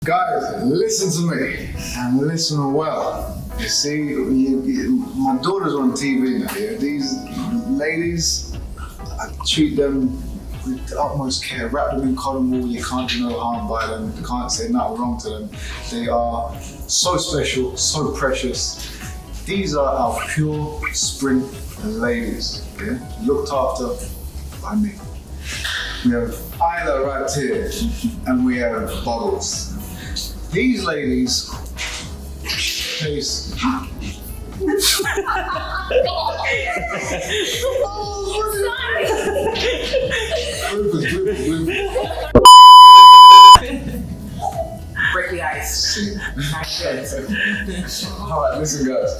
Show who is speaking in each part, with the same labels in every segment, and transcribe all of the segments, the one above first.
Speaker 1: Guys, listen to me and listen well. You see, my daughter's on TV now. Yeah? These ladies, I treat them with the utmost care. Wrap them in cotton wool. You can't do no harm by them. You can't say nothing wrong to them. They are so special, so precious. These are our pure spring ladies. Yeah? Looked after by me. We have Isla right here, and we have Bubbles. These ladies taste.
Speaker 2: Break the ice.
Speaker 1: Alright, listen guys.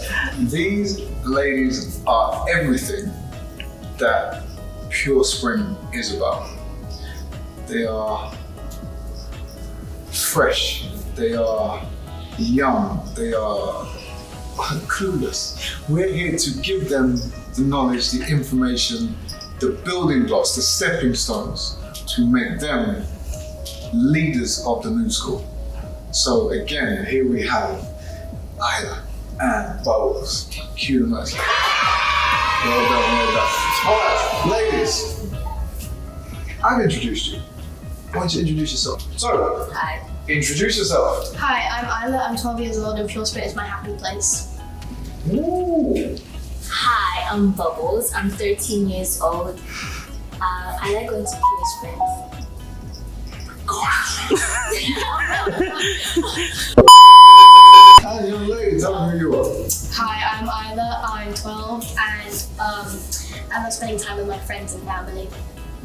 Speaker 1: These ladies are everything that Pure Spring is about. They are fresh, they are young, they are clueless. We're here to give them the knowledge, the information, the building blocks, the stepping stones to make them leaders of the new school. So again, here we have Isla and Bubbles. Cue them up. Well done, well done. Alright, ladies, I've introduced you. Why don't you introduce yourself? So,
Speaker 3: Hi.
Speaker 1: Introduce yourself.
Speaker 3: Hi, I'm Isla. I'm 12 years old and Pure Spring is my happy place.
Speaker 1: Ooh.
Speaker 4: Hi, I'm Bubbles. I'm 13 years old. I like going to Pure Springs.
Speaker 1: Hi, young lady, tell me who you are.
Speaker 3: Hi, I'm Isla. I'm 12 and I love spending time with my friends and family.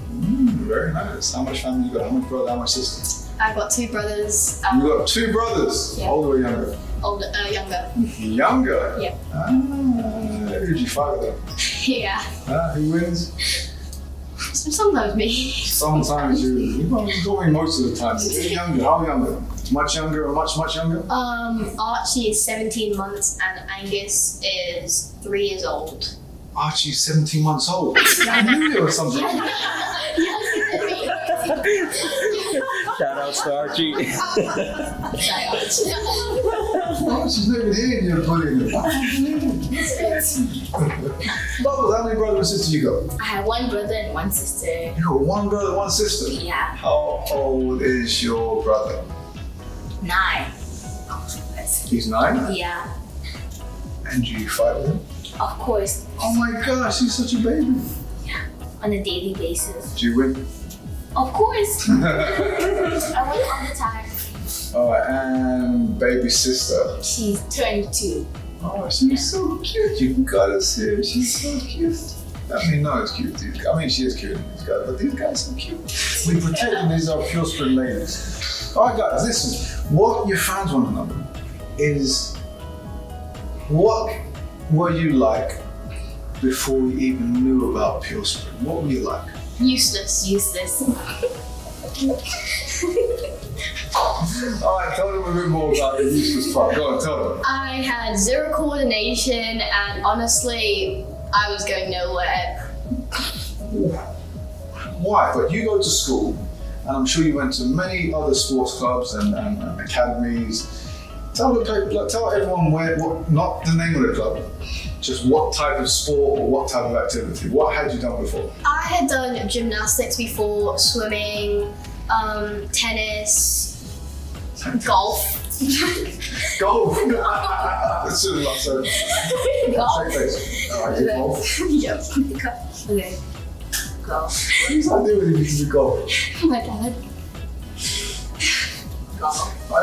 Speaker 1: Very nice. How much family you got? How much brother, how much sister?
Speaker 3: I've got two brothers.
Speaker 1: You got two brothers?
Speaker 3: Yeah.
Speaker 1: Older or younger?
Speaker 3: Younger.
Speaker 1: Younger?
Speaker 3: Yeah.
Speaker 1: Who did you fight with them?
Speaker 3: Yeah.
Speaker 1: Who wins?
Speaker 3: Sometimes me.
Speaker 1: Sometimes you told me most of the time. You're younger. How younger? Much younger or much younger?
Speaker 3: Archie is 17 months and Angus is 3 years old.
Speaker 1: Archie's 17 months old. I knew there was something.
Speaker 2: Shout out to Archie.
Speaker 1: Archie's not even here and you're bullying him. Bubbles, how many brothers and sisters you got?
Speaker 4: I have one brother and one sister.
Speaker 1: You got one brother, one sister?
Speaker 4: Yeah.
Speaker 1: How old is your brother?
Speaker 4: 9.
Speaker 1: He's 9?
Speaker 4: Yeah.
Speaker 1: And do you fight with him?
Speaker 4: Of course.
Speaker 1: Oh my gosh, he's such a baby.
Speaker 4: On a daily basis.
Speaker 1: Do you win?
Speaker 4: Of course. I win all the time.
Speaker 1: Alright, and baby sister.
Speaker 4: She's 22.
Speaker 1: Oh, she's so cute. You gotta see her. She's so cute. I mean, no, it's cute. I mean, she is cute, these guys, but these guys are so cute. We protect them. These are Pure Spring ladies. Alright, guys, listen. What your fans want to know is what were you like before you even knew about Pure Spring? What were you like?
Speaker 3: Useless.
Speaker 1: Alright, tell them a bit more about the useless part. Go on, tell them.
Speaker 3: I had zero coordination and honestly, I was going nowhere.
Speaker 1: Why? But you go to school, and I'm sure you went to many other sports clubs and academies. Tell everyone what, not the name of the club, just what type of sport or what type of activity. What had you done before?
Speaker 3: I had done gymnastics before, swimming, tennis, golf.
Speaker 1: Golf. As soon as I said
Speaker 3: Golf.
Speaker 1: straight face. Alright, you golf.
Speaker 3: Yep.
Speaker 4: Okay. Go.
Speaker 1: What does that do with you to do golf?
Speaker 3: My dad.
Speaker 4: Go.
Speaker 1: I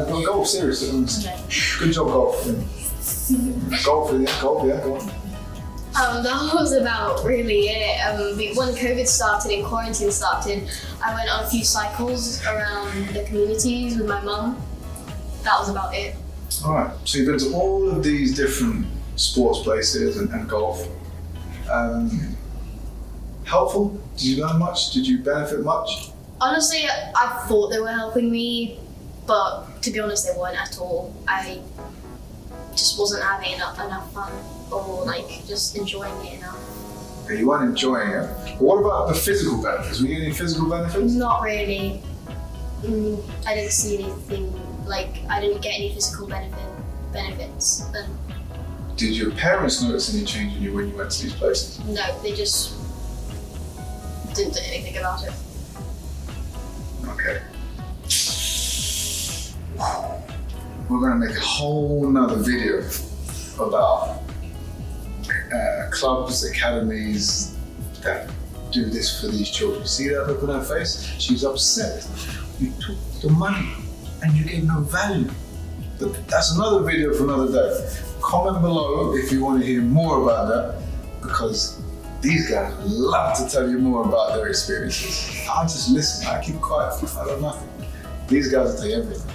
Speaker 1: know, golf, seriously.
Speaker 4: Okay.
Speaker 1: Good job, golf. Golf, yeah, go on.
Speaker 3: That was about really it. When COVID started and quarantine started, I went on a few cycles around the communities with my mum. That was about it.
Speaker 1: Alright, so you've been to all of these different sports places and golf. Helpful? Did you learn much? Did you benefit much?
Speaker 3: Honestly, I thought they were helping me, but to be honest, they weren't at all. I just wasn't having enough fun or just enjoying it enough.
Speaker 1: You weren't enjoying it. But what about the physical benefits? Were you getting physical benefits?
Speaker 3: Not really. I didn't see anything, like, I didn't get any physical benefits.
Speaker 1: Did your parents notice any change in you when you went to these places?
Speaker 3: No, they just didn't do anything about it.
Speaker 1: Okay. We're going to make a whole nother video about clubs, academies that do this for these children. See that look on her face? She's upset. You took the money and you gave no value. But that's another video for another day. Comment below if you want to hear more about that, because these guys love to tell you more about their experiences. I just listen, I keep quiet, I know nothing. These guys will tell you everything.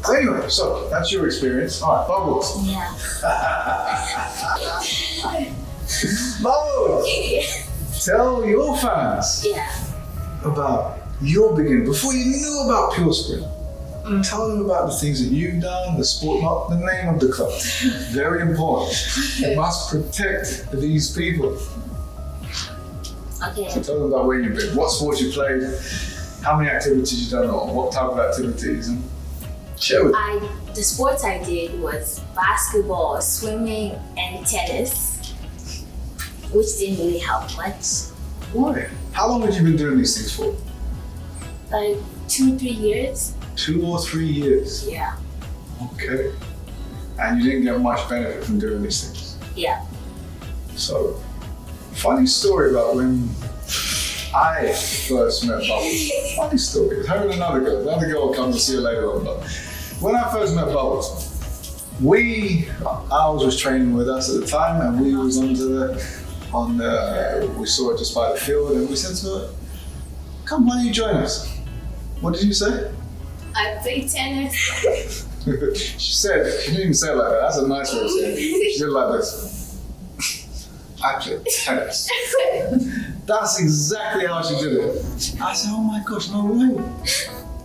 Speaker 1: So anyway, so that's your experience. All right, Bubbles.
Speaker 4: Yeah.
Speaker 1: Bubbles! Tell your fans about your beginning. Before you knew about Pure Spring, tell them about the things that you've done, the sport, not the name of the club. Very important. You must protect these people.
Speaker 4: Okay.
Speaker 1: So tell them about where you've been, what sports you played, how many activities you've done, or what type of activities, and share with them.
Speaker 4: The sports I did was basketball, swimming, and tennis, which didn't really help much.
Speaker 1: Why? How long have you been doing these things for?
Speaker 4: Like 2-3 years.
Speaker 1: 2 or 3 years.
Speaker 4: Yeah.
Speaker 1: Okay. And you didn't get much benefit from doing these things.
Speaker 4: Yeah.
Speaker 1: So, funny story about when I first met Bubbles. Funny story. It's her and another girl. Another girl will come and see her later on. But when I first met Bubbles, Owls was training with us at the time, and we was we saw her just by the field, and we said to her, "Come, why don't you join us?" What did you say?
Speaker 4: I play tennis.
Speaker 1: She didn't even say it like that. That's a nice way of saying it. She did it like this. I play tennis. That's exactly how she did it. I said, oh my gosh, no way.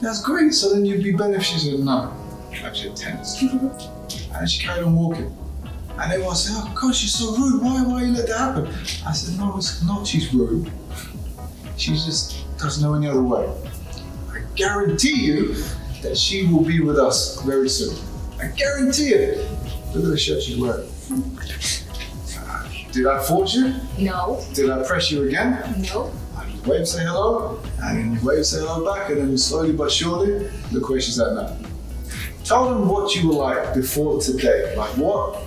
Speaker 1: That's great. So then you'd be better if she said, no, I play tennis. And she carried on walking. And everyone said, oh gosh, she's so rude. Why you let that happen? I said, no, it's not she's rude. She just doesn't know any other way. I guarantee you that she will be with us very soon. I guarantee it. Look at the shirt she's wearing. Did I force you?
Speaker 4: No.
Speaker 1: Did I press you again?
Speaker 4: No.
Speaker 1: I just wave, say hello, and then you wave, say hello back, and then slowly but surely, look where she's at now. Tell them what you were like before today. Like what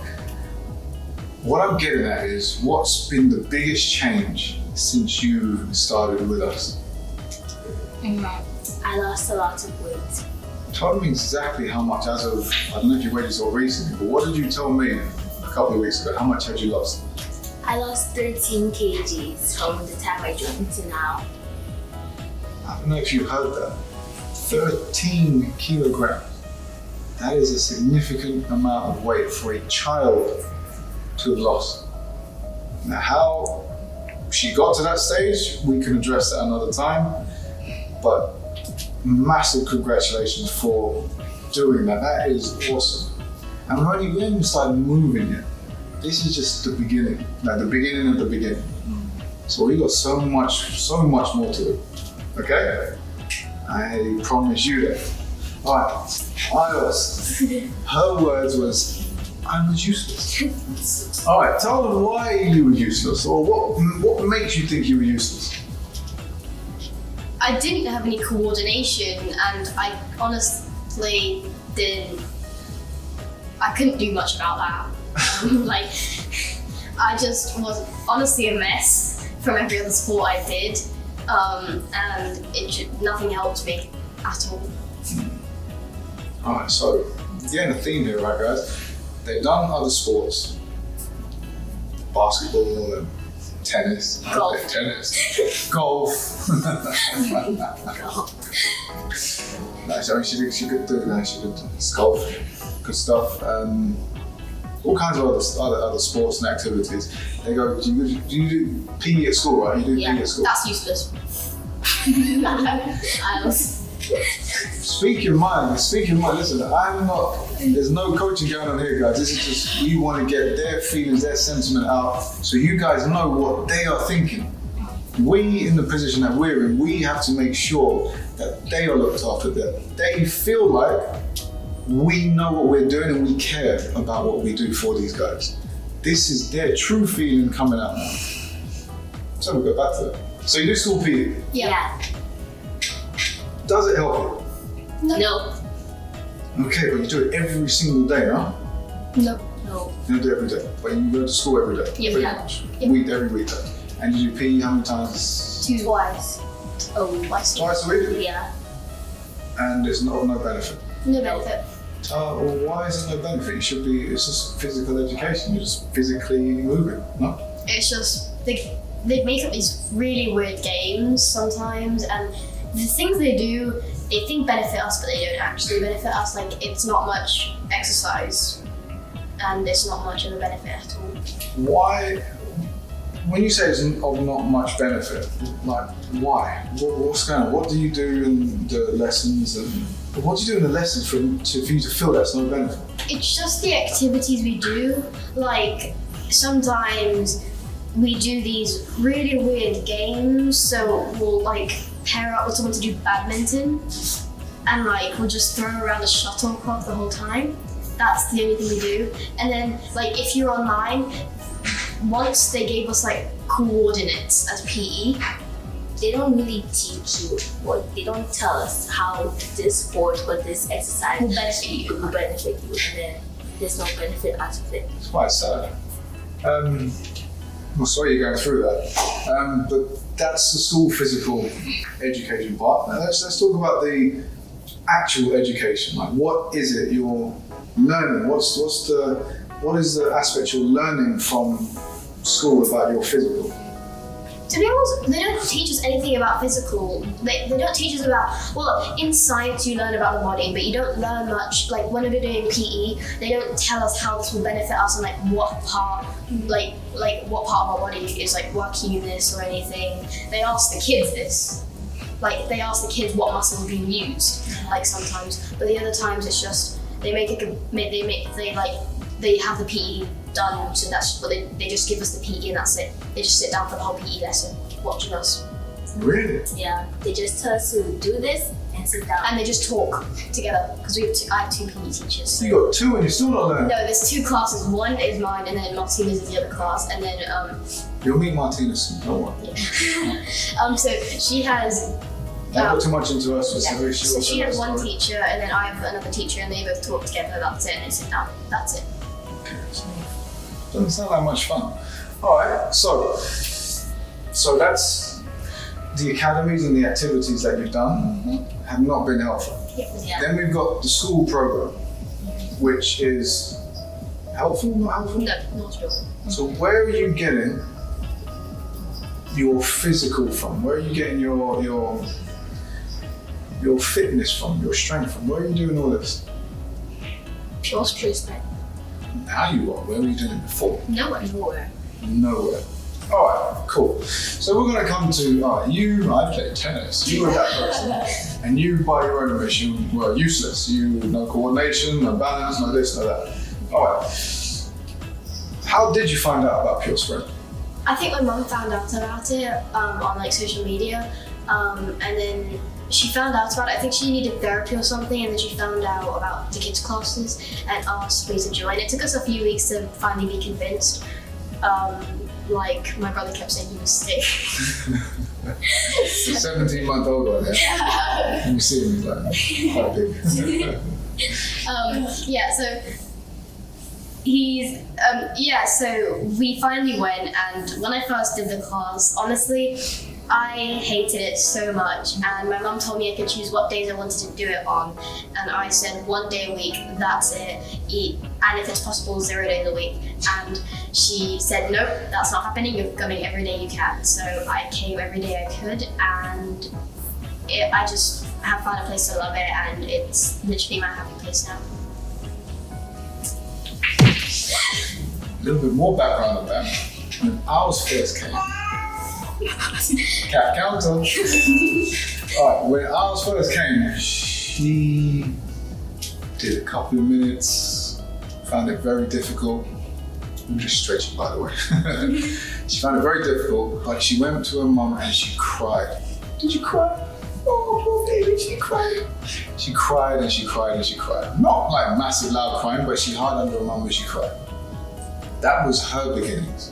Speaker 1: I'm getting at is, what's been the biggest change since you started with us?
Speaker 4: I lost a lot of weight.
Speaker 1: Tell them exactly how much, I don't know if you weighed yourself recently, but what did you tell me a couple of weeks ago? How much had you lost?
Speaker 4: I lost 13 kgs from the time I joined to now.
Speaker 1: I don't know if you heard that. 13 kilograms. That is a significant amount of weight for a child to have lost. Now, how she got to that stage, we can address that another time, but massive congratulations for doing that. That is awesome. And we haven't even started moving yet. This is just the beginning, like the beginning of the beginning. So we got so much more to do. Okay? I promise you that. All right, her words was, I was useless. All right, tell them why you were useless, or what makes you think you were useless?
Speaker 3: I didn't have any coordination, and I honestly I couldn't do much about that. I just was honestly a mess from every other sport I did, and nothing helped me at all.
Speaker 1: Alright, so getting a theme here, right guys? They've done other sports, basketball and tennis, golf. Nice, I mean, she could do that, she could golf, good stuff. All kinds of other sports and activities. They go, do you do PE at school, right? You do PE at school?
Speaker 3: That's useless.
Speaker 1: Speak your mind. Listen, there's no coaching going on here, guys. This is just, we want to get their feelings, their sentiment out, so you guys know what they are thinking. We, in the position that we're in, we have to make sure that they are looked after, that they feel like we know what we're doing and we care about what we do for these guys. This is their true feeling coming out now. So we'll go back to that. So you do school PE.
Speaker 4: Yeah.
Speaker 1: Does it help
Speaker 4: No.
Speaker 1: you? Okay, but you do it every single day, huh?
Speaker 3: No.
Speaker 4: No.
Speaker 1: You don't do it every day, but you go to school every day.
Speaker 3: Yeah.
Speaker 1: Pretty
Speaker 3: Yeah.
Speaker 1: much.
Speaker 3: Yeah.
Speaker 1: Every weekday. And you do PE how many times?
Speaker 4: Twice.
Speaker 3: Twice.
Speaker 1: Twice a week?
Speaker 4: Yeah.
Speaker 1: And there's no benefit.
Speaker 3: No benefit.
Speaker 1: Well, why is there no benefit? It should be, it's just physical education. You're just physically moving, no?
Speaker 3: It's just they make up these really weird games sometimes, and the things they do, they think benefit us, but they don't actually benefit us. Like, it's not much exercise, and it's not much of a benefit at all.
Speaker 1: Why, when you say it's of not much benefit, like, why? What's going on? What do you do in the lessons, and what do you do in the lessons for you to feel that's no benefit?
Speaker 3: It's just the activities we do. Like, sometimes we do these really weird games, so we'll like pair up with someone to do badminton, and like we'll just throw around a shuttlecock the whole time. That's the only thing we do. And then like if you're online, once they gave us like coordinates as PE.
Speaker 4: They don't really teach you, or they don't tell us how this sport or this exercise
Speaker 3: Will benefit you.
Speaker 4: will benefit you, and then there's no benefit out of it.
Speaker 1: It's quite sad. Well, sorry you're going through that. But that's the school physical education part. Now let's talk about the actual education. Like, what is it you're learning? What is the aspect you're learning from school about your physical?
Speaker 3: To be honest, they don't teach us anything about physical. They don't teach us about, well, in science you learn about the body, but you don't learn much. Like when we're doing PE, they don't tell us how this will benefit us and like what part of our body is like working in this or anything. They ask the kids this. Like they ask the kids what muscles are being used, like sometimes. But the other times it's just, they have the PE done, so that's what they just give us the PE and that's it. They just sit down for the whole PE lesson watching us.
Speaker 1: Really?
Speaker 4: Yeah, they just tell us to do this and sit down.
Speaker 3: And they just talk together because I have two PE teachers.
Speaker 1: So you got two and you're still not learning?
Speaker 3: No, there's two classes. One is mine and then Martina's is the other class. And then
Speaker 1: You'll meet Martina soon, don't worry.
Speaker 3: so she has
Speaker 1: Don't go too much into her specifics.
Speaker 3: so she has one teacher and then I have another teacher and they both talk together, that's it, and they sit down. That's it.
Speaker 1: Doesn't sound like much fun. Alright, so that's the academies and the activities that you've done have not been helpful.
Speaker 4: Yeah.
Speaker 1: Then we've got the school program, which is helpful, not helpful?
Speaker 3: No, not at all.
Speaker 1: So where are you getting your physical from? Where are you getting your fitness from, your strength from? Where are you doing all this?
Speaker 3: Pure strength.
Speaker 1: Now you are. Where were you doing it before?
Speaker 3: Nowhere.
Speaker 1: Nowhere. Alright, cool. So we're going to come to, I played tennis. You were that person. And you, by your own admission, were useless. No coordination, no balance, no this, no that. Alright. How did you find out about pure sprint?
Speaker 3: I think my mum found out about it on like social media, and then she found out about it. I think she needed therapy or something, and then she found out about the kids' classes and asked me to join. It took us a few weeks to finally be convinced. Like my brother kept saying he was sick.
Speaker 1: The 17-month-old one, yeah? And you see him, he's like, quite big.
Speaker 3: So we finally went, and when I first did the class, honestly, I hated it so much, and my mum told me I could choose what days I wanted to do it on, and I said 1 day a week, that's it, and if it's possible 0 days a week, and she said nope, that's not happening, you're coming every day you can. So I came every day I could, and I just have found a place to love it, and it's literally my happy place now.
Speaker 1: A little bit more background on that. When ours first came, cat counter. Alright, when ours first came, she did a couple of minutes, found it very difficult. I'm just stretching, by the way. She found it very difficult, but she went to her mum and she cried. Did you cry? Oh, poor baby, she cried. She cried and she cried and she cried. Not like massive loud crying, but she hid under her mum and she cried. That was her beginnings.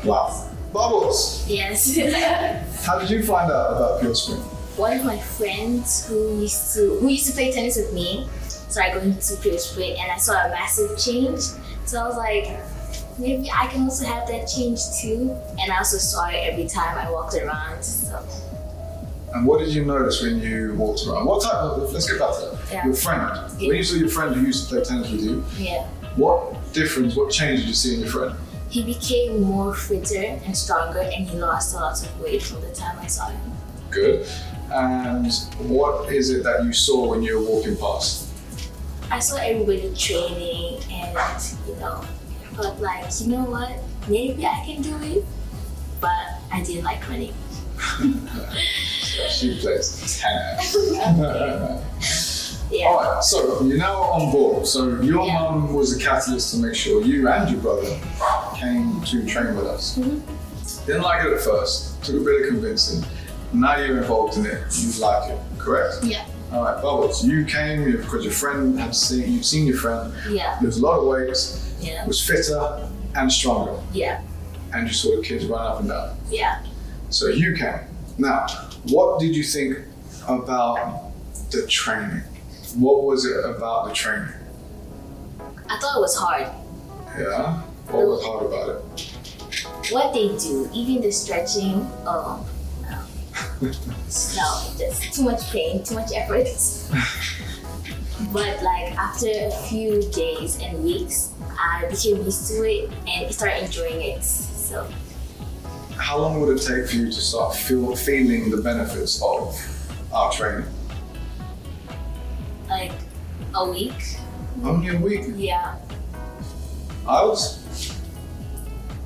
Speaker 1: Wow. Bubbles,
Speaker 4: Yes.
Speaker 1: how did you find out about Pure Spring?
Speaker 4: One of my friends who used to play tennis with me started going to Pure Spring, and I saw a massive change. So I was like, maybe I can also have that change too. And I also saw it every time I walked around. So
Speaker 1: And what did you notice when you walked around? What type of, let's get back to that.
Speaker 4: Yeah.
Speaker 1: Your friend.
Speaker 4: Yeah.
Speaker 1: When you saw your friend who used to play tennis with you,
Speaker 4: yeah,
Speaker 1: what difference, what change did you see in your friend?
Speaker 4: he became more fitter and stronger, and he lost a lot of weight from the time I saw him.
Speaker 1: Good. And what is it that you saw when you were walking past?
Speaker 4: I saw everybody training, and felt like, you know what, maybe I can do it, but I didn't like running.
Speaker 1: She plays tennis.
Speaker 4: Yeah.
Speaker 1: Alright, so you're now on board. So your
Speaker 4: Yeah.
Speaker 1: mum was a catalyst to make sure you and your brother came to train with us. Didn't like it at first, took a bit of convincing. Now you're involved in it, you like it, correct?
Speaker 3: Yeah.
Speaker 1: Alright, Bubbles, you came because your friend you'd seen your friend,
Speaker 4: Yeah.
Speaker 1: lose a lot of weight,
Speaker 4: Yeah.
Speaker 1: was fitter and stronger,
Speaker 4: Yeah.
Speaker 1: and you saw the kids run up and down.
Speaker 4: Yeah.
Speaker 1: So you came. Now, what did you think about the training? What was it about the training?
Speaker 4: I thought it was hard.
Speaker 1: Yeah? What was hard about it?
Speaker 4: What they do, even the stretching, no, just too much pain, too much effort. But like after a few days and weeks, I became used to it and started enjoying it. So
Speaker 1: How long would it take for you to start feeling the benefits of our training?
Speaker 4: like a week,
Speaker 1: Only a week.
Speaker 4: yeah.
Speaker 1: Isles?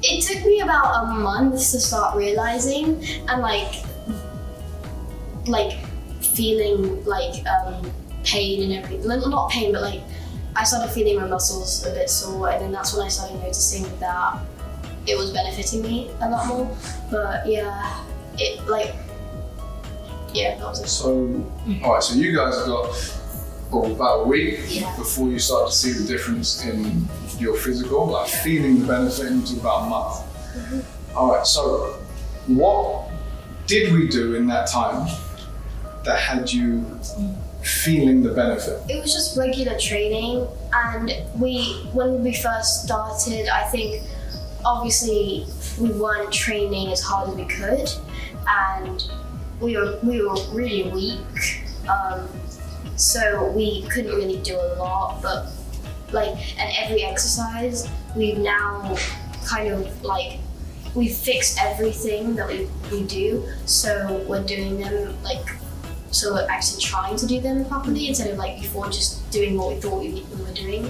Speaker 3: It took me about a month to start realizing and like feeling like pain and everything. Not pain, but like I started feeling my muscles a bit sore, and then that's when I started noticing that it was benefiting me a lot more. But yeah, that was it.
Speaker 1: So, alright, so you guys got about a week
Speaker 4: Yeah.
Speaker 1: before you start to see the difference in your physical, like feeling the benefit into about a month. Alright, so what did we do in that time that had you feeling the benefit?
Speaker 3: It was just regular training, and when we first started, I think obviously we weren't training as hard as we could, and we were really weak, so we couldn't really do a lot. But and every exercise we've now kind of we've fixed everything that we do, so we're doing them so we're actually trying to do them properly instead of before just doing what we thought we were doing.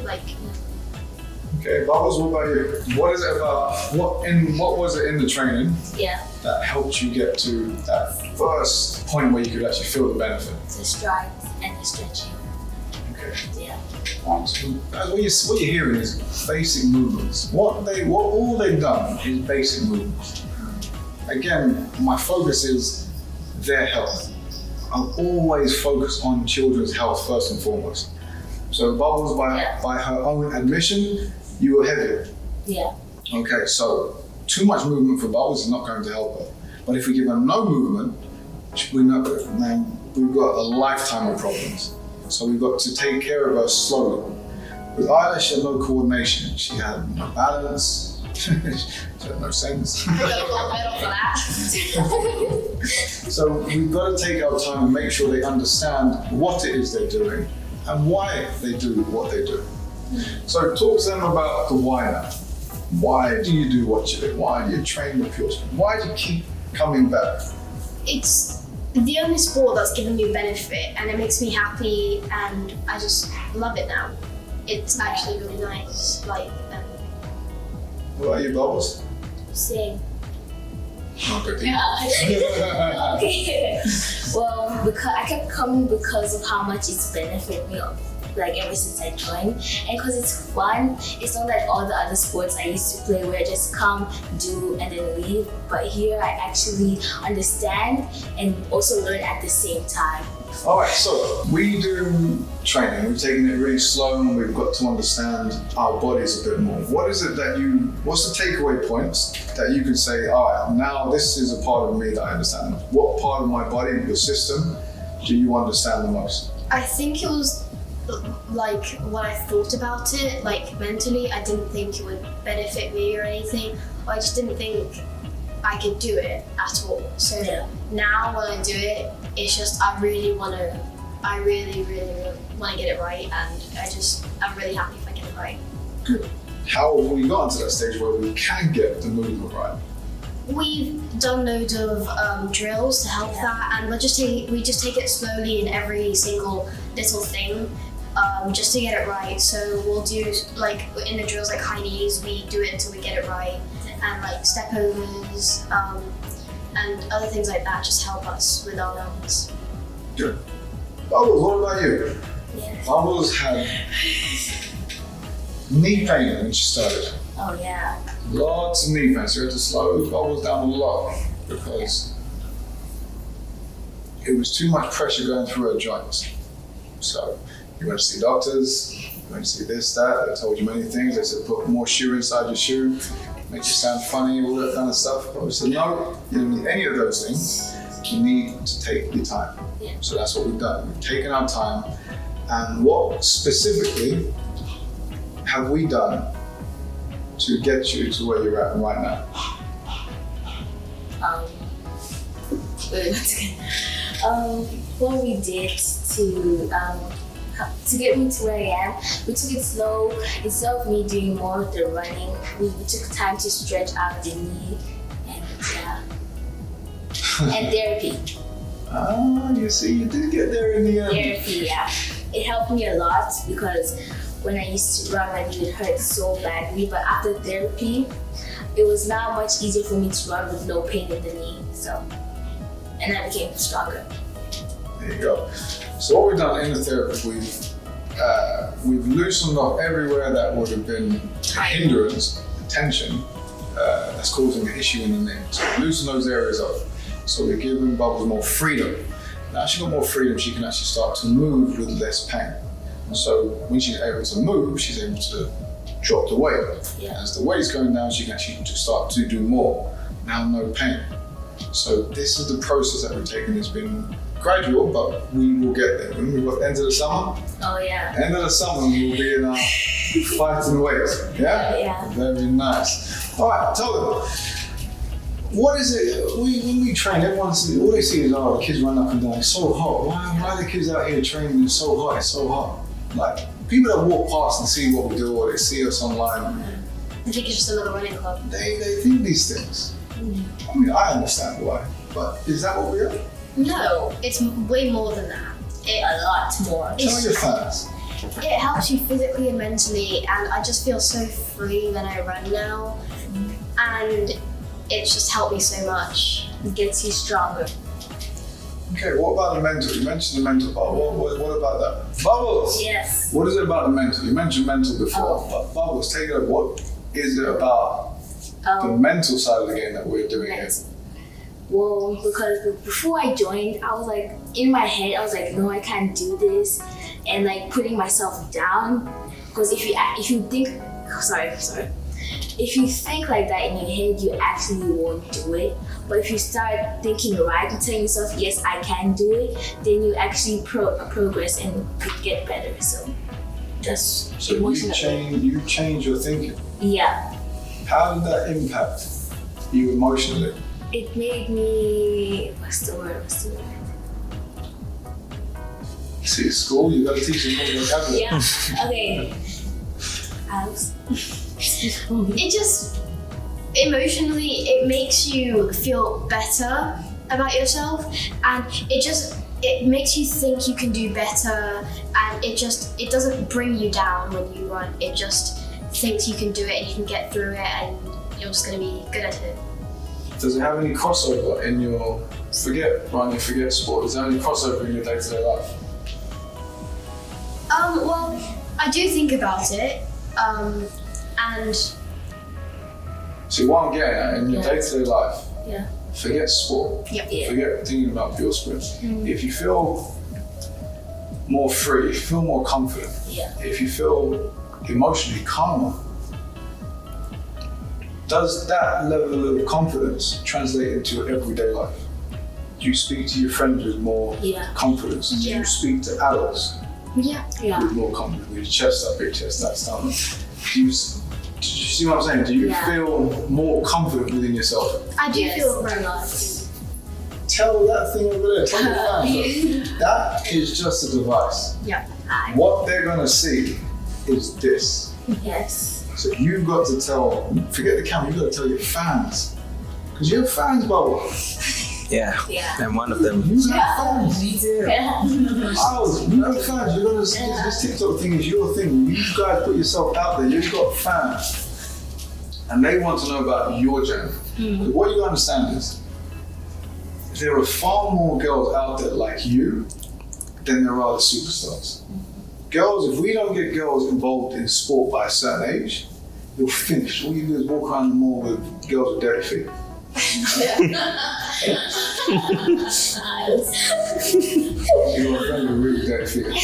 Speaker 1: Okay, Bubbles, what about you? What is it about, what was it in the training
Speaker 4: Yeah,
Speaker 1: that helped you get to that first point where you could actually feel the benefit?
Speaker 4: the strides and the stretching.
Speaker 1: Okay.
Speaker 4: Yeah.
Speaker 1: So, guys, what you're hearing is basic movements. What all they've done is basic movements. Again, my focus is their health. I'm always focused on children's health first and foremost. So Bubbles, by her own admission, you were heavier.
Speaker 4: Yeah.
Speaker 1: Okay, so too much movement for Bubbles is not going to help her. But if we give her no movement, we know, man, we've got a lifetime of problems. So we've got to take care of her slowly. With Isla, she had no coordination. She had no balance. She had no sense.
Speaker 3: I got a gold medal for that.
Speaker 1: So we've got to take our time and make sure they understand what it is they're doing and why they do what they do. So talk to them about the why now. Why do you do what you do? Why do you train with Pure Spring? Why do you keep coming back?
Speaker 3: It's the only sport that's given me benefit, and it makes me happy, and I just love it now. It's actually really nice.
Speaker 1: What about you, Bubbles?
Speaker 4: Same.
Speaker 1: Okay.
Speaker 4: Okay. Well, because I kept coming because of how much it's benefited me like ever since I joined. And because it's fun, it's not like all the other sports I used to play where I just come, do, and then leave. But here I actually understand and also learn at the same time.
Speaker 1: All right, so we do training. We've taken it really slow and we've got to understand our bodies a bit more. What's the takeaway points that you can say, all right, now this is a part of me that I understand. What part of my body, your system, do you understand the most?
Speaker 3: I think it was like what I thought about it, like mentally. I didn't think it would benefit me or anything. I just didn't think I could do it at all. So now when I do it, it's just I really want to get it right, and I'm really happy if I get it right.
Speaker 1: Good. How have we gotten to that stage where we can get the movement right?
Speaker 3: We've done loads of drills to help that, and we just take it slowly in every single little thing, just to get it right. So we'll do like in the drills like high knees, we do it until we get it right, and like step overs, and other things like that just help us with our lungs.
Speaker 1: Good. Bubbles, what about you?
Speaker 4: Yes.
Speaker 1: Bubbles had knee pain when she started.
Speaker 4: Oh yeah.
Speaker 1: Lots of knee pain, so you had to slow Bubbles down a lot because it was too much pressure going through her joints. So you went to see doctors, you went to see this, that, they told you many things. They said put more shoe inside your shoe, makes you sound funny, all that kind of stuff. But we said no, you don't need any of those things. You need to take your time.
Speaker 4: Yeah.
Speaker 1: So that's what we've done. We've taken our time. And what specifically have we done to get you to where you're at right now?
Speaker 4: What we did to get me to where I am, we took it slow. Instead of me doing more of the running, we took time to stretch out the knee, and therapy.
Speaker 1: You see, you did get there in the end.
Speaker 4: Therapy, yeah. It helped me a lot because when I used to run, my knee would hurt so badly. But after therapy, it was now much easier for me to run with no pain in the knee. And I became stronger.
Speaker 1: There you go. So what we've done in the therapy, we've loosened up everywhere that would have been a hindrance, tension, that's causing an issue in the knee. So we loosen those areas up. So we're giving Bubbles more freedom. Now she's got more freedom, she can actually start to move with less pain. So when she's able to move, she's able to drop the weight.
Speaker 4: Yeah.
Speaker 1: As the weight's going down, she can actually just start to do more. Now no pain. So this is the process that we've taken. It's been gradual, but we will get there. When we got the end of the summer,
Speaker 4: Oh yeah.
Speaker 1: end of the summer we will be in our fighting weights. Yeah?
Speaker 4: Yeah.
Speaker 1: Very nice. All right, tell them. What is it, when we train, all they see is, oh, the kids run up and down, it's so hot. Why are the kids out here training? It's so hot, it's so hot. Like, people that walk past and see what we do, or they see us online,
Speaker 3: I think it's just another running club.
Speaker 1: they think these things. I mean, I understand why, but is that what we are?
Speaker 3: No, it's way more than that.
Speaker 4: A lot more.
Speaker 1: Tell your fans.
Speaker 3: It helps you physically and mentally, and I just feel so free when I run now, and it's just helped me so much.
Speaker 4: It gets you stronger.
Speaker 1: Okay, what about the mental? You mentioned the mental part. What about that? Bubbles!
Speaker 4: Yes.
Speaker 1: What is it about the mental? You mentioned mental before, but Bubbles, take it up. What is it about the mental side of the game that we're doing here?
Speaker 4: Well, because before I joined, I was like, in my head, I was like, no, I can't do this, and like putting myself down. Because if you think, if you think like that in your head, you actually won't do it. But if you start thinking right and telling yourself, yes, I can do it, then you actually progress and get better. So just
Speaker 1: So you change your thinking.
Speaker 4: Yeah.
Speaker 1: How did that impact you emotionally?
Speaker 4: It made me, what's the word?
Speaker 1: See, school, you gotta teach them more vocabulary.
Speaker 4: Yeah, okay.
Speaker 3: It just, emotionally, it makes you feel better about yourself, and it makes you think you can do better, and it doesn't bring you down when you run. It just thinks you can do it and you can get through it, and you're just gonna be good at it.
Speaker 1: Does it have any crossover in your, forget running, forget sport, is there any crossover in your day-to-day life?
Speaker 3: Well, I do think about it, and
Speaker 1: See, what I'm getting at in your day-to-day life,
Speaker 4: Yeah.
Speaker 1: forget sport.
Speaker 3: yeah.
Speaker 1: Forget thinking about pure sport. If you feel more free, if you feel more confident,
Speaker 4: Yeah.
Speaker 1: if you feel emotionally calmer, does that level of confidence translate into your everyday life? Do you speak to your friends with more
Speaker 4: Yeah.
Speaker 1: confidence? Do
Speaker 3: Yeah.
Speaker 1: you speak to adults
Speaker 3: Yeah.
Speaker 4: Yeah.
Speaker 1: with more confidence? With your chest up, big chest, that stomach? Do you see what I'm saying? Do you
Speaker 4: Yeah.
Speaker 1: feel more confident within yourself?
Speaker 3: I do
Speaker 4: Yes,
Speaker 3: feel
Speaker 4: a
Speaker 3: very
Speaker 4: lot.
Speaker 3: much.
Speaker 1: Tell that thing over there, tell your fans, that is just a device.
Speaker 3: Yeah.
Speaker 1: What they're gonna see is this.
Speaker 4: Yes.
Speaker 1: So you've got to tell, forget the camera, you've got to tell your fans. Because you have fans, Bubble.
Speaker 2: Yeah.
Speaker 4: Yeah.
Speaker 2: I'm one of them.
Speaker 1: You have fans.
Speaker 4: Yeah.
Speaker 1: You have fans. You're gonna, this TikTok thing is your thing. You guys put yourself out there. You've got fans. And they want to know about your journey. Because what you understand is, there are far more girls out there like you than there are the superstars. Girls, if we don't get girls involved in sport by a certain age, you're finished. All you do is walk around the mall with girls with dirty feet. You're a friend with really dirty feet.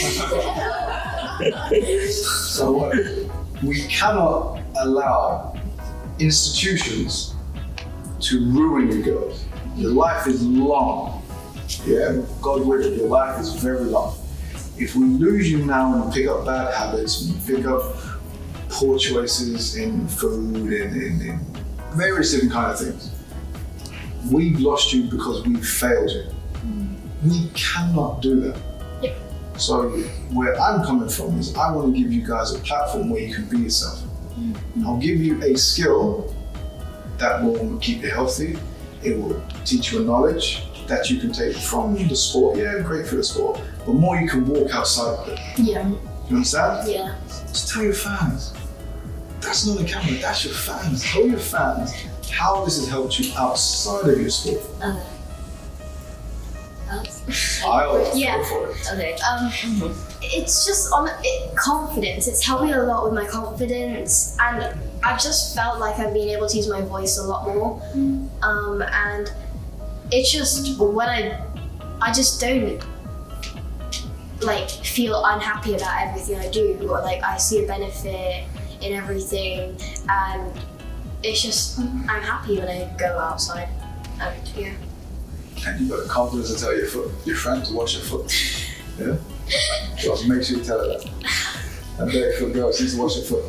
Speaker 1: So what? We cannot allow institutions to ruin you girls. Your life is long. Yeah, God willing, your life is very long. If we lose you now and pick up bad habits and pick up poor choices in food and in various different kind of things, we've lost you because we've failed you. We cannot do that.
Speaker 3: Yep.
Speaker 1: So where I'm coming from is I want to give you guys a platform where you can be yourself. I'll give you a skill that will keep you healthy. It will teach you a knowledge that you can take from the sport. Yeah, great for the sport, but more you can walk outside of it.
Speaker 3: Yeah.
Speaker 1: You understand?
Speaker 4: Yeah.
Speaker 1: Just tell your fans. That's not a camera, that's your fans. Tell your fans how this has helped you outside of your sport. I'll
Speaker 3: Yeah.
Speaker 1: go for it.
Speaker 4: Okay.
Speaker 3: It's just confidence. It's helped me a lot with my confidence, and I've just felt like I've been able to use my voice a lot more. And it's just when I just don't like feel unhappy about everything I do, or like I see a benefit in everything, and it's just I'm happy when I go outside. And yeah.
Speaker 1: And you've got the confidence to tell your friend to wash your foot. Yeah? Just make sure you tell her that. And very foot girl, she needs to wash her foot.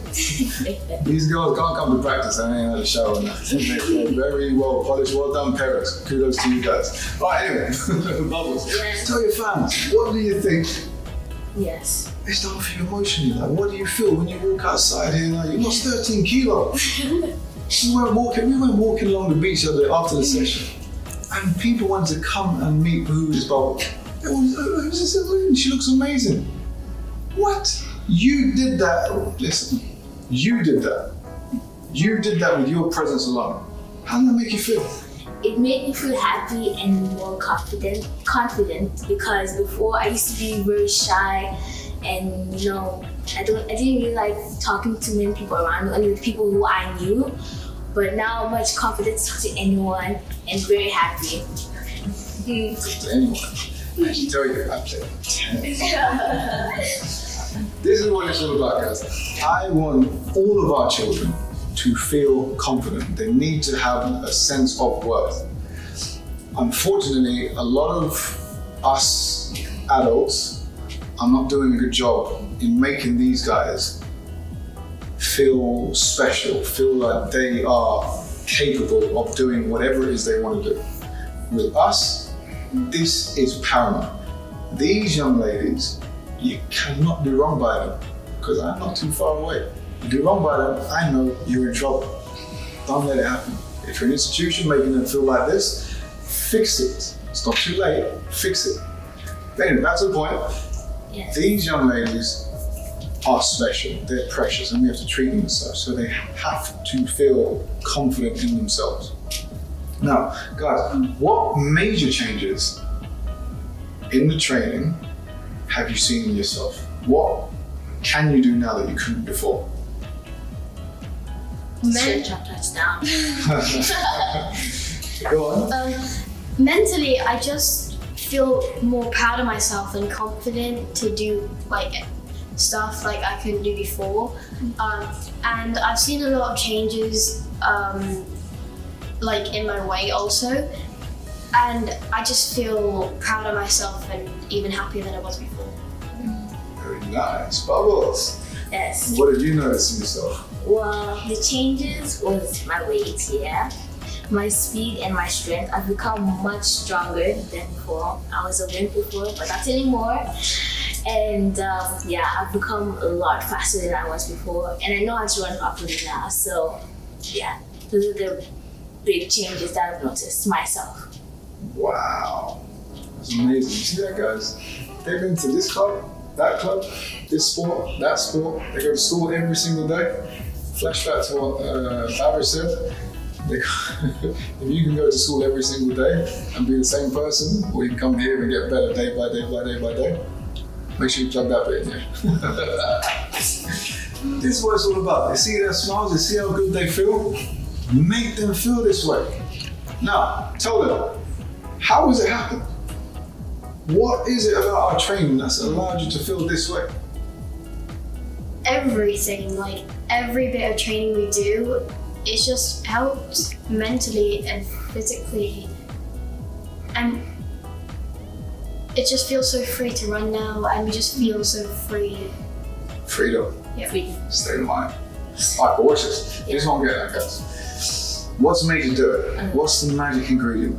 Speaker 1: These girls can't come to practice and they ain't had a shower and that. They're very well polished, well done parents. Kudos to you guys. Right, anyway, Bubbles.
Speaker 4: Yeah.
Speaker 1: Tell your fans, what do you think
Speaker 4: Yes.
Speaker 1: it's done for you emotionally? Like, what do you feel when you walk outside here? Like, you lost 13 kilos. We went walking along the beach the other day after the session. And people wanted to come and meet who is Bubble. Who's this woman? She looks amazing. What? You did that. Listen, you did that. You did that with your presence alone. How did that make you feel?
Speaker 4: It made me feel happy and more confident because before I used to be very shy and I didn't really like talking to many people around me, only the people who I knew. But now I'm much confident to talk to anyone and very happy.
Speaker 1: To anyone. I should tell you, I played tennis. This is what it's all about, guys. I want all of our children to feel confident. They need to have a sense of worth. Unfortunately, a lot of us adults are not doing a good job in making these guys feel special, feel like they are capable of doing whatever it is they want to do. With us, this is paramount. These young ladies, you cannot do wrong by them because I'm not too far away. You do wrong by them, I know you're in trouble. Don't let it happen. If you're an institution making them feel like this, fix it. It's not too late, fix it. But anyway, back to the point.
Speaker 4: Yes.
Speaker 1: These young ladies are special, they're precious, and we have to treat them as such. So they have to feel confident in themselves. Now, guys, what major changes in the training have you seen in yourself? What can you do now that you couldn't before?
Speaker 4: Straight up, touchdown.
Speaker 1: Go on.
Speaker 3: Mentally, I just feel more proud of myself and confident to do like stuff like I couldn't do before. And I've seen a lot of changes like in my weight also. And I just feel proud of myself and even happier than I was before.
Speaker 1: Very nice. Bubbles,
Speaker 4: Yes.
Speaker 1: what did you notice in yourself?
Speaker 4: Well, the changes was my weight, yeah. My speed and my strength. I've become much stronger than before. I was a wimp before, but not anymore. And yeah, I've become a lot faster than I was before. And I know how to run properly now. So yeah, those are the big changes that I've noticed myself.
Speaker 1: Wow. That's amazing. You see that, guys? They've been to this club, that club, this sport, that sport. They go to school every single day. Flashback to what Barbara said. If you can go to school every single day and be the same person, or you can come here and get better day by day by day by day, make sure you plug that bit in here. This is what it's all about. You see their smiles, you see how good they feel? Make them feel this way. Now, tell them, how has it happened? What is it about our training that's allowed you to feel this way?
Speaker 3: Everything, like every bit of training we do, it's just helped mentally and physically, and it just feels so free to run now, and we just feel so free.
Speaker 1: Freedom,
Speaker 3: Yeah.
Speaker 1: state of mind. Alright, but watch this. This one get that, guys. What's made you do it? What's the magic ingredient?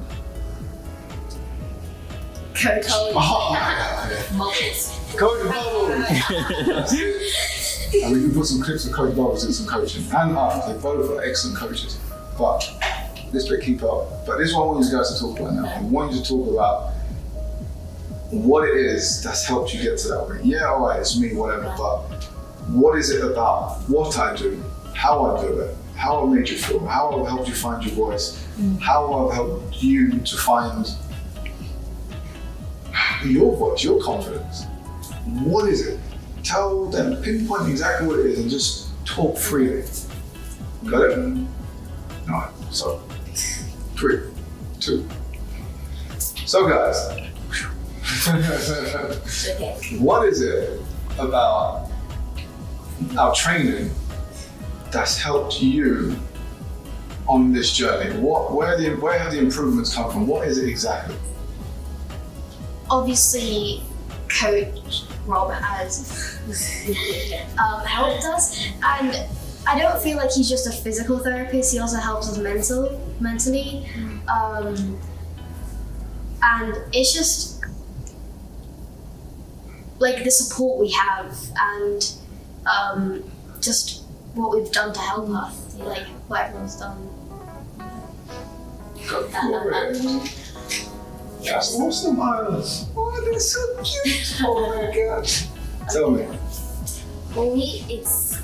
Speaker 3: Coach.
Speaker 4: Bubbles.
Speaker 1: Coach Bubbles! That's it. And we can put some clips of Coach Bubbles in some coaching. And us, they both are excellent coaches. But this bit keep up. But this is what I want you guys to talk about now. I want you to talk about what it is that's helped you get to that way. Yeah, alright, it's me, whatever, but what is it about what I do, how I do it, how it made you feel, how I've helped you find your voice, how I've helped you to find your voice, your confidence. What is it? Tell them, pinpoint exactly what it is and just talk freely. Got it? Alright, so 3, 2. So guys,
Speaker 4: Okay.
Speaker 1: what is it about our training that's helped you on this journey? Where have the improvements come from? What is it exactly?
Speaker 3: Obviously, Coach Rob has helped us, and I don't feel like he's just a physical therapist. He also helps us mentally, and it's just like the support we have, and just what we've done to help us, like what everyone's done.
Speaker 1: Go for it. That's awesome, Miles. Oh, they're so cute. Oh my God. Tell me.
Speaker 4: For me, it's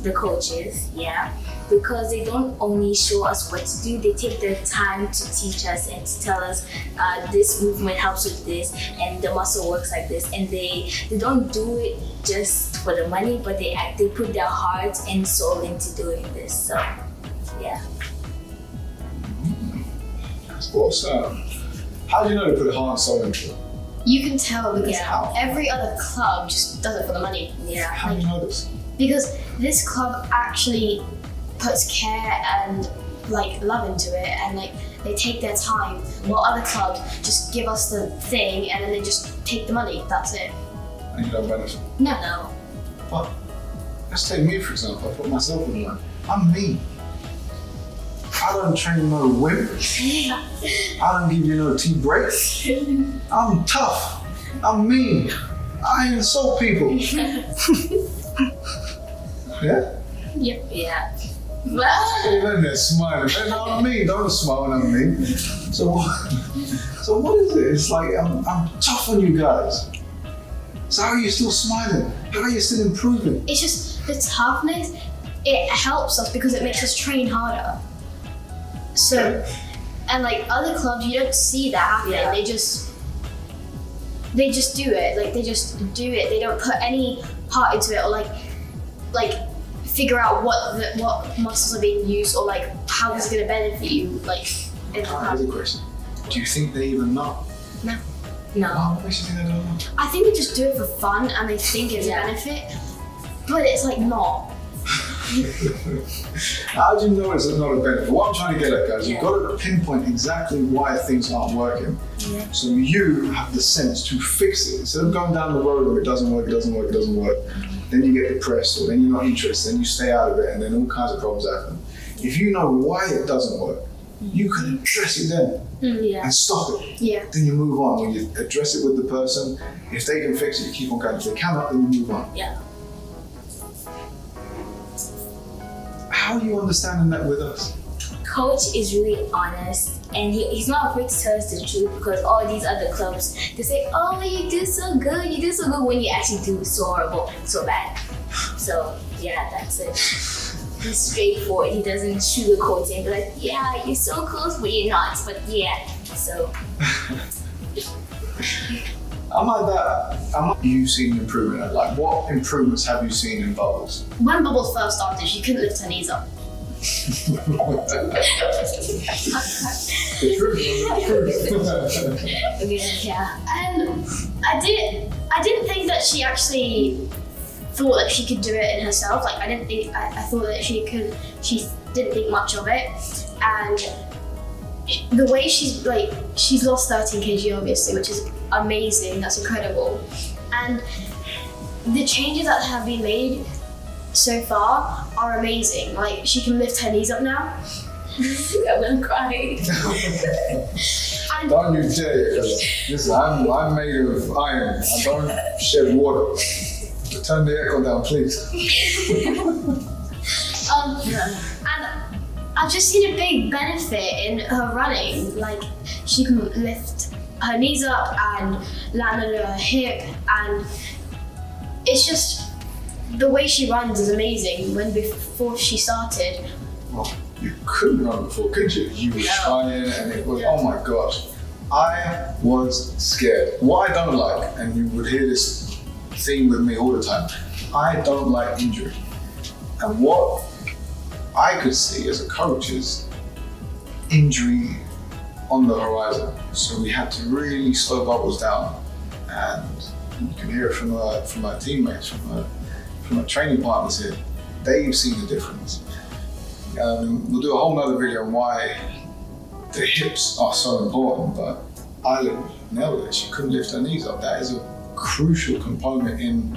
Speaker 4: the coaches, yeah, because they don't only show us what to do, they take their time to teach us and to tell us this movement helps with this and the muscle works like this, and they don't do it just for the money, but they put their heart and soul into doing this. So yeah.
Speaker 1: That's awesome. How do you know to put a heart and soul into it?
Speaker 3: You can tell because
Speaker 4: Yeah.
Speaker 3: every other club just does it for the money.
Speaker 4: Yeah.
Speaker 1: How do you know this?
Speaker 3: Because this club actually puts care and like love into it, and like they take their time, while other clubs just give us the thing and then they just take the money. That's it.
Speaker 1: And you don't benefit.
Speaker 3: No.
Speaker 1: But let's take me for example. I put myself in line. I'm me. I don't train no wimp. I don't give you no tea breaks. I'm tough. I'm mean. I insult people. Yeah?
Speaker 3: Yep.
Speaker 4: Yeah.
Speaker 1: Hey, then they're smiling. They're not me. Don't smile at me. So what is it? It's like I'm tough on you guys. So how are you still smiling? How are you still improving?
Speaker 3: It's just the toughness. It helps us because it makes us train harder. So, and like other clubs, you don't see that happen.
Speaker 4: Yeah.
Speaker 3: They just do it. Like they just do it. They don't put any part into it, or like figure out what muscles are being used, or like how this is going to benefit you, like in the
Speaker 1: Here's a question. Do you think they even know?
Speaker 3: No.
Speaker 1: What makes you think they don't know?
Speaker 3: I think they just do it for fun and they think it's a benefit, but it's like not.
Speaker 1: How do you know it's not a benefit? What I'm trying to get at, guys, you've got to pinpoint exactly why things aren't working.
Speaker 4: Yeah.
Speaker 1: So you have the sense to fix it. Instead of going down the road where it doesn't work, then you get depressed, or then you're not interested, then you stay out of it, and then all kinds of problems happen. If you know why it doesn't work, you can address it then and stop it.
Speaker 3: Yeah.
Speaker 1: Then you move on. When you address it with the person, if they can fix it, you keep on going. If they cannot, then you move on.
Speaker 4: Yeah.
Speaker 1: How are you understanding that with us?
Speaker 4: Coach is really honest, and he's not afraid to tell us the truth, because all these other clubs, they say, oh, you do so good, when you actually do so horrible, so bad. So yeah, that's it. He's straightforward. He doesn't sugarcoat it and be like, yeah, you're so close, but you're not. But yeah, so.
Speaker 1: I'm like that. Have you seen improvement? Like, what improvements have you seen in Bubbles?
Speaker 3: When Bubbles first started, she couldn't lift her knees up.
Speaker 4: Yeah.
Speaker 3: And I didn't think that she actually thought that she could do it in herself. Like I thought that she didn't think much of it. And the way she's lost 13 kg obviously, which is amazing, that's incredible. And the changes that have been made so far are amazing. Like she can lift her knees up now.
Speaker 4: I'm gonna cry.
Speaker 3: And
Speaker 1: Don't you dare. Listen, I'm made of iron. I don't shed water. Turn the echo down, please.
Speaker 3: and I've just seen a big benefit in her running. Like she can lift her knees up and land on her hip, and it's just the way she runs is amazing. Before she started,
Speaker 1: Well, you couldn't run before, could you? You were trying, and it was, oh my gosh. I was scared. What I don't like, and you would hear this theme with me all the time, I don't like injury. And what I could see as a coach is injury on the horizon. So we had to really slow Bubbles down. And you can hear it from our teammates, from our training partners here. They've seen the difference. We'll do a whole nother video on why the hips are so important, but Isla nailed it. She couldn't lift her knees up. That is a crucial component in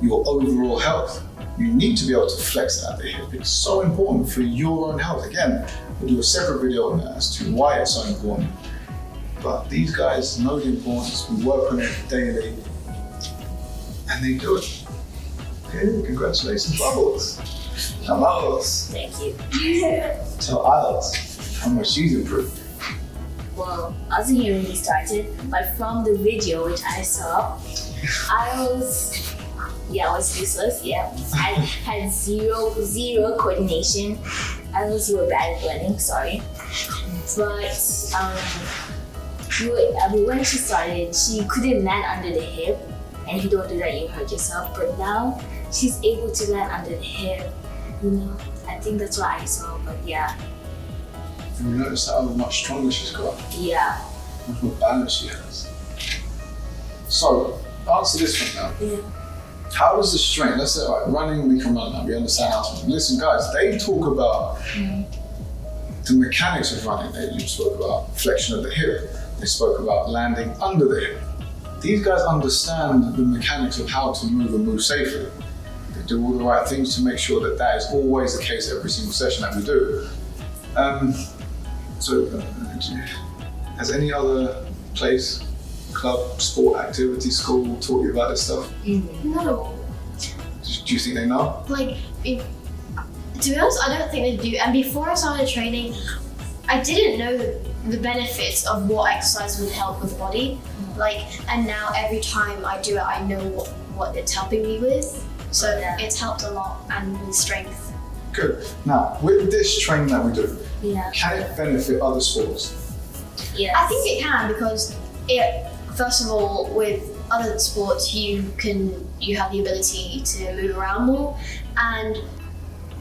Speaker 1: your overall health. You need to be able to flex that at the hip. It's so important for your own health. Again, we'll do a separate video on that as to why it's so important. But these guys know the importance. We work on it daily, and they do it. Okay, congratulations, Bubbles. Bubbles.
Speaker 4: Thank you.
Speaker 1: Tell Isla how much she's improved.
Speaker 4: Well, I wasn't here when we started, but from the video which I saw, I was useless. Yeah, I had zero coordination. I was zero bad at running. Sorry, but when she started, she couldn't land under the hip, and if you don't do that, you hurt yourself. But now she's able to land under the hip. I think that's what I saw. But yeah.
Speaker 1: And you notice how much stronger she's got.
Speaker 4: Yeah.
Speaker 1: Much more balance she has. So, answer this one now.
Speaker 4: Yeah.
Speaker 1: How does the strength, let's say, right, running, we can run now, we understand how to. Listen, guys, they talk about the mechanics of running. They spoke about flexion of the hip. They spoke about landing under the hip. These guys understand the mechanics of how to move and move safely. They do all the right things to make sure that that is always the case every single session that we do. Has any other place, club, sport, activity, school taught you about this stuff?
Speaker 3: no.
Speaker 1: Do you think they know?
Speaker 3: Like, to be honest, I don't think they do. And before I started training, I didn't know the benefits of what exercise would help with the body. And now every time I do it, I know what it's helping me with. So it's helped a lot, and with strength.
Speaker 1: Good. Now, with this training that we do, can it benefit other sports?
Speaker 4: Yeah.
Speaker 3: I think it can, because first of all, with other sports, you have the ability to move around more, and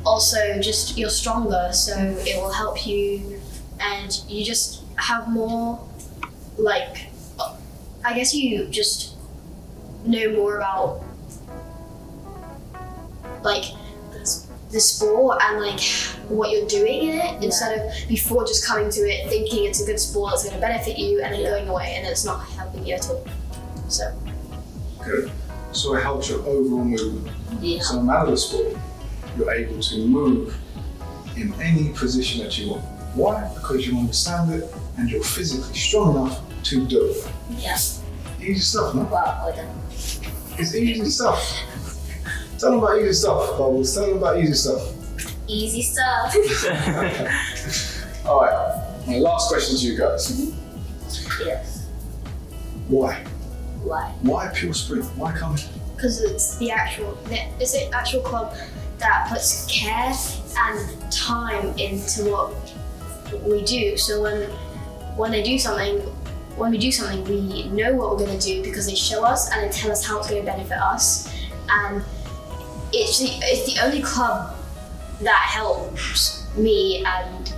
Speaker 3: also just you're stronger, so it will help you, and you just have more, like, I guess you just know more about like the sport and like what you're doing in it, instead of before just coming to it thinking it's a good sport that's going to benefit you and then going away and then it's not helping you at all. So
Speaker 1: Good. So it helps your overall movement.
Speaker 4: Yeah.
Speaker 1: So no matter the sport, you're able to move in any position that you want. Why? Because you understand it and you're physically strong enough to do it.
Speaker 4: Yeah.
Speaker 1: Easy stuff, man.
Speaker 4: Wow, hold on.
Speaker 1: It's easy stuff. Tell them about easy stuff, Bubbles. Tell them about easy stuff.
Speaker 4: Easy stuff.
Speaker 1: All right. My last question to you guys.
Speaker 4: Yes.
Speaker 1: Why?
Speaker 4: Why?
Speaker 1: Why Pure Spring? Why come here?
Speaker 3: because it's the actual club that puts care and time into what we do. So when we do something, we know what we're going to do because they show us and they tell us how it's going to benefit us. And it's the only club that helps me, and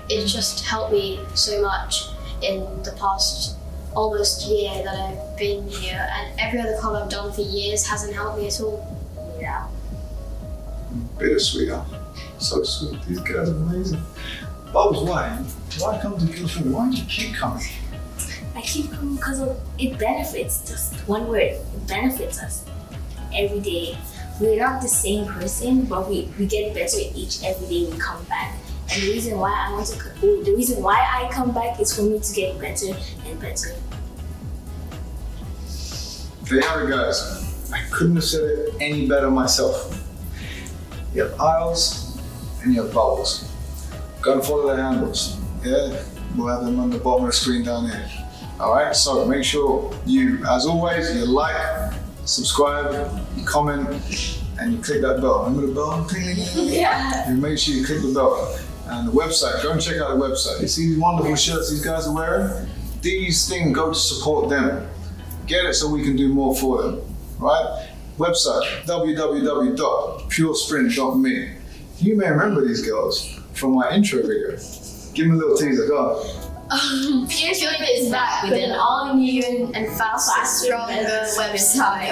Speaker 3: it just helped me so much in the past almost year that I've been here, and every other club I've done for years hasn't helped me at all.
Speaker 4: Yeah.
Speaker 1: Bittersweet, huh? So sweet. These guys are amazing. Bubbles, why? Why come to Pure Spring? Why do you keep coming?
Speaker 4: I keep coming because it benefits. Just one word, it benefits us every day. We're not the same person, but we get better every day we come back. And the reason why I come back is for me to get better and better.
Speaker 1: There you have it, guys. I couldn't have said it any better myself. You have Isles and you have Bubbles. Go and follow their handles. Yeah, we'll have them on the bottom of the screen down here. All right, so make sure you, as always, you like, subscribe, you comment, and you click that bell. Remember the bell?
Speaker 4: Yeah.
Speaker 1: And make sure you click the bell. And the website, go and check out the website. You see these wonderful shirts these guys are wearing? These things go to support them. Get it so we can do more for them, right? Website, www.puresprint.me. You may remember these girls from my intro video. Give them a little teaser, go on.
Speaker 3: Pure Spring is back with an all-new and faster, stronger website.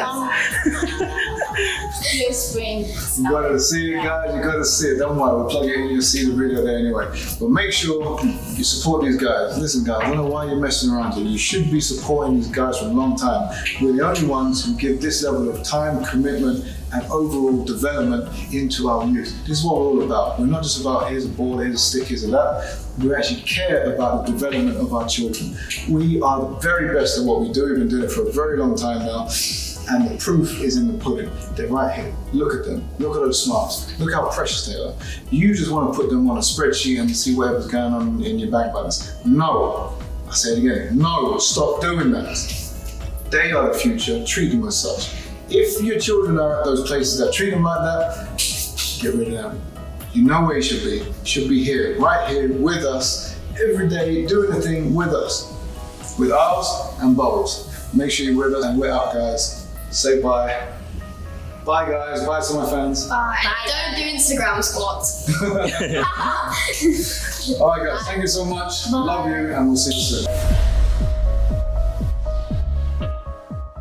Speaker 4: Pure Spring.
Speaker 1: You gotta see it, guys. You gotta see it. Don't worry, we'll plug it in. You'll see the video there anyway. But make sure you support these guys. Listen, guys, I don't know why you're messing around here. You should be supporting these guys for a long time. We're the only ones who give this level of time, commitment, and overall development into our youth. This is what we're all about. We're not just about here's a ball, here's a stick, here's a that. We actually care about the development of our children. We are the very best at what we do. We've been doing it for a very long time now. And the proof is in the pudding. They're right here. Look at them. Look at those smarts. Look how precious they are. You just want to put them on a spreadsheet and see whatever's going on in your bank balance. No. I say it again. No. Stop doing that. They are the future. Treat them as such. If your children are at those places that treat them like that, get rid of them. You know where you should be. You should be here, right here with us, every day, doing the thing with us. With ours and Bubbles. Make sure you're with us, and we're out, guys. Say bye. Bye, guys. Bye to my fans.
Speaker 3: Bye. Don't do Instagram squats.
Speaker 1: All right, guys. Thank you so much. Love you, and we'll see you soon.